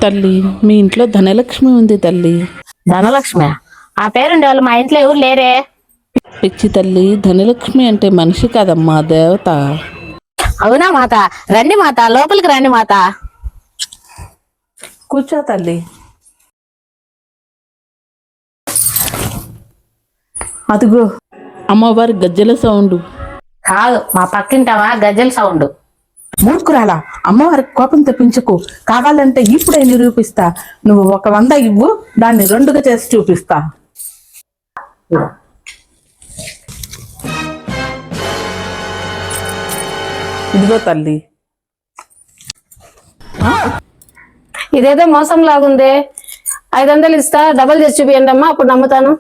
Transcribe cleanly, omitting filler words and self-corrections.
తల్లి మీ ఇంట్లో ధనలక్ష్మి ఉంది తల్లి. ధనలక్ష్మి? ఆ పేరుండే వాళ్ళు మా ఇంట్లో ఎవరు లేరే. పిచ్చి తల్లి, ధనలక్ష్మి అంటే మనిషి కాదమ్మా, దేవత. అవునా మాత? రండి మాత, లోపలికి రండి మాత. కూర్చో తల్లి. అదిగో అమ్మవారి గజ్జల సౌండ్. కాదు, మా పక్కింటావా గజ్జల సౌండ్. మూర్ఖురాలా, అమ్మవారికి కోపం తెప్పించకు. కావాలంటే ఇప్పుడే నిరూపిస్తా. నువ్వు 100 ఇవ్వు, దాన్ని 2గా చేసి చూపిస్తా. ఇదిగో తల్లి. ఇదేదో మోసం లాగుంది. 500 ఇస్తా, డబల్ చేసి చూపియండి అమ్మా, అప్పుడు నమ్ముతాను.